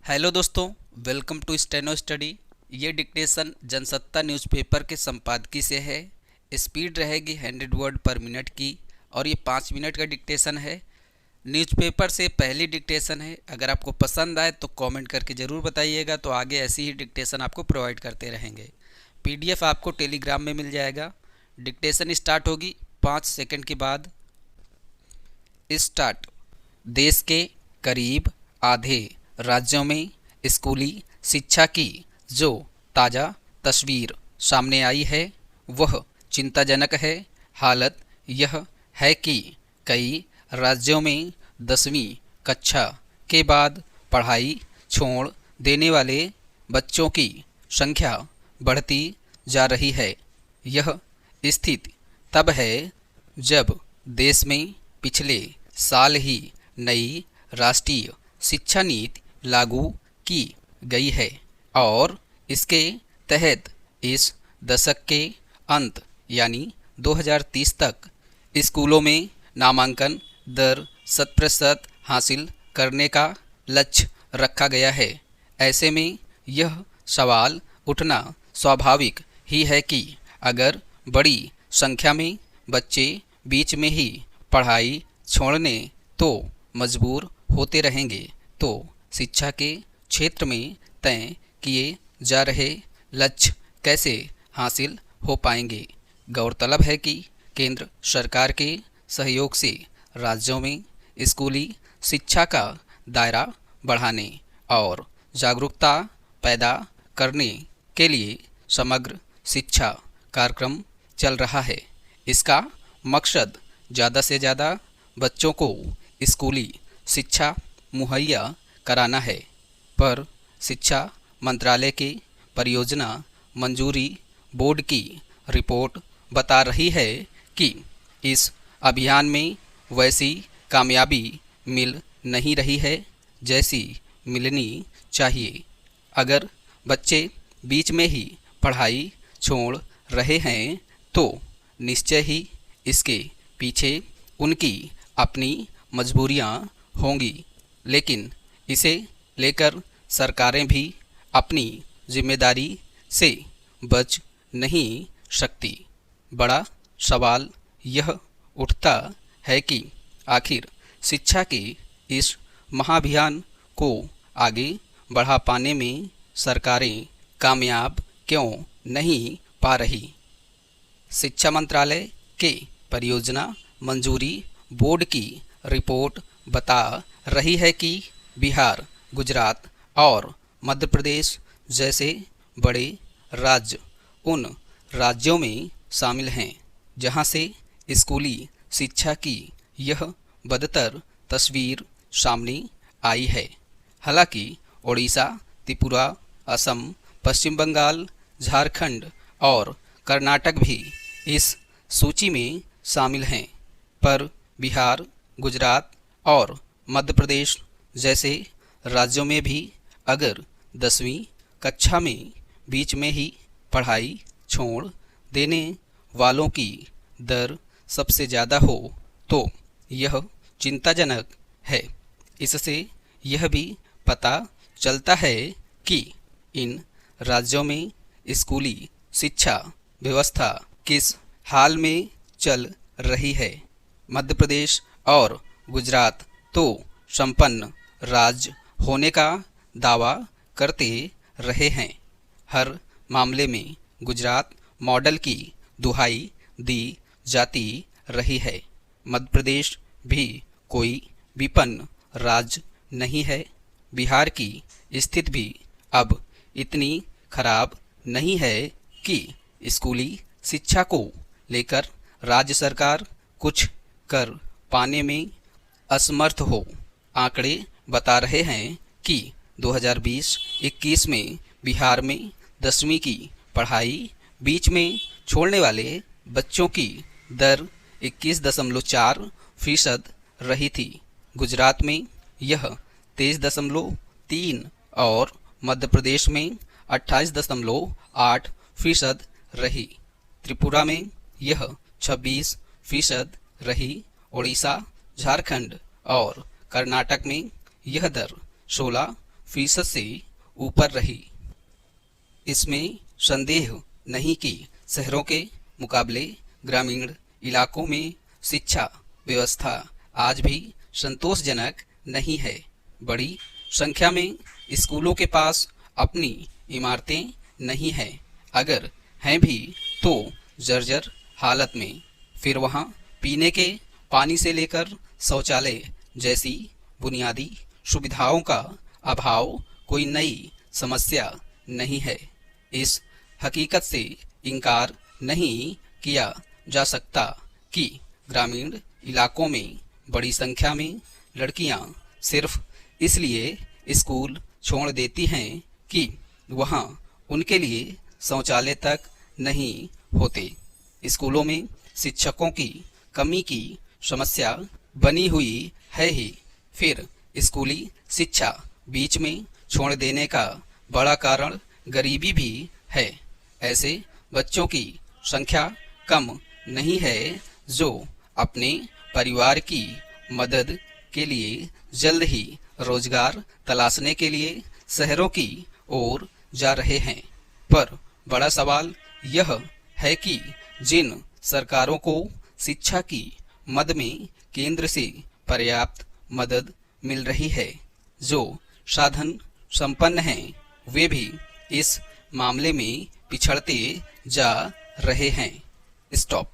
Hello दोस्तों, welcome to steno study. ये dictation Jansatta newspaper के संपादकीय से है। स्पीड रहेगी 100 वर्ड पर मिनट की और ये 5 मिनट का डिक्टेशन है। न्यूज़पेपर से पहली डिक्टेशन है। अगर आपको पसंद आए तो कमेंट करके ज़रूर बताइएगा, तो आगे ऐसी ही डिक्टेशन आपको प्रोवाइड करते रहेंगे। पीडीएफ आपको टेलीग्राम में मिल जाएगा। डिक्टेशन स्टार्ट होगी 5 सेकंड के बाद। स्टार्ट। देश के करीब आधे राज्यों में स्कूली शिक्षा की जो ताज़ा तस्वीर सामने आई है वह चिंताजनक है। हालत यह है कि कई राज्यों में 10वीं कक्षा के बाद पढ़ाई छोड़ देने वाले बच्चों की संख्या बढ़ती जा रही है। यह स्थिति तब है जब देश में पिछले साल ही नई राष्ट्रीय शिक्षा नीति लागू की गई है और इसके तहत इस दशक के अंत यानी 2030 तक स्कूलों में नामांकन दर 100% हासिल करने का लक्ष्य रखा गया है। ऐसे में यह सवाल उठना स्वाभाविक ही है कि अगर बड़ी संख्या में बच्चे बीच में ही पढ़ाई छोड़ने तो मजबूर होते रहेंगे तो शिक्षा के क्षेत्र में तय किए जा रहे लक्ष्य कैसे हासिल हो पाएंगे। गौरतलब है कि केंद्र सरकार के सहयोग से राज्यों में स्कूली शिक्षा का दायरा बढ़ाने और जागरूकता पैदा करने के लिए समग्र शिक्षा कार्यक्रम चल रहा है। इसका मकसद ज़्यादा से ज़्यादा बच्चों को स्कूली शिक्षा मुहैया कराना है, पर शिक्षा मंत्रालय के परियोजना मंजूरी बोर्ड की रिपोर्ट बता रही है कि इस अभियान में वैसी कामयाबी मिल नहीं रही है जैसी मिलनी चाहिए। अगर बच्चे बीच में ही पढ़ाई छोड़ रहे हैं तो निश्चय ही इसके पीछे उनकी अपनी मजबूरियां होंगी, लेकिन इसे लेकर सरकारें भी अपनी जिम्मेदारी से बच नहीं सकती। बड़ा सवाल यह उठता है कि आखिर शिक्षा के इस महाअभियान को आगे बढ़ा पाने में सरकारें कामयाब क्यों नहीं पा रही। शिक्षा मंत्रालय के परियोजना मंजूरी बोर्ड की रिपोर्ट बता रही है कि बिहार, गुजरात और मध्य प्रदेश जैसे बड़े राज्य उन राज्यों में शामिल हैं जहां से स्कूली शिक्षा की यह बदतर तस्वीर सामने आई है। हालांकि ओडिशा, त्रिपुरा, असम, पश्चिम बंगाल, झारखंड और कर्नाटक भी इस सूची में शामिल हैं, पर बिहार, गुजरात और मध्य प्रदेश जैसे राज्यों में भी अगर 10वीं कक्षा में बीच में ही पढ़ाई छोड़ देने वालों की दर सबसे ज़्यादा हो तो यह चिंताजनक है। इससे यह भी पता चलता है कि इन राज्यों में स्कूली शिक्षा व्यवस्था किस हाल में चल रही है। मध्य प्रदेश और गुजरात तो संपन्न राज्य होने का दावा करते रहे हैं। हर मामले में गुजरात मॉडल की दुहाई दी जाती रही है। मध्य प्रदेश भी कोई विपन्न राज्य नहीं है। बिहार की स्थिति भी अब इतनी खराब नहीं है कि स्कूली शिक्षा को लेकर राज्य सरकार कुछ कर पाने में असमर्थ हो। आंकड़े बता रहे हैं कि 2020-21 में बिहार में 10वीं की पढ़ाई बीच में छोड़ने वाले बच्चों की दर 21.4% रही थी। गुजरात में यह 23.3 और मध्य प्रदेश में 28.8% रही। त्रिपुरा में यह 26% रही। ओडिशा, झारखंड और कर्नाटक में यह दर फीसद से ऊपर रही। इसमें संदेह नहीं कि शहरों के मुकाबले ग्रामीण इलाकों में शिक्षा व्यवस्था आज भी संतोषजनक नहीं है। बड़ी संख्या में स्कूलों के पास अपनी इमारतें नहीं हैं, अगर हैं भी तो जर्जर हालत में। फिर वहाँ पीने के पानी से लेकर शौचालय जैसी बुनियादी सुविधाओं का अभाव कोई नई समस्या नहीं है। इस हकीकत से इनकार नहीं किया जा सकता कि ग्रामीण इलाकों में बड़ी संख्या में लड़कियां सिर्फ इसलिए स्कूल छोड़ देती हैं कि वहां उनके लिए शौचालय तक नहीं होते। स्कूलों में शिक्षकों की कमी की समस्या बनी हुई है ही। फिर स्कूली शिक्षा बीच में छोड़ देने का बड़ा कारण गरीबी भी है। ऐसे बच्चों की संख्या कम नहीं है जो अपने परिवार की मदद के लिए जल्द ही रोजगार तलाशने के लिए शहरों की ओर जा रहे हैं। पर बड़ा सवाल यह है कि जिन सरकारों को शिक्षा की मद में केंद्र से पर्याप्त मदद मिल रही है, जो साधन संपन्न हैं, वे भी इस मामले में पिछड़ते जा रहे हैं। स्टॉप।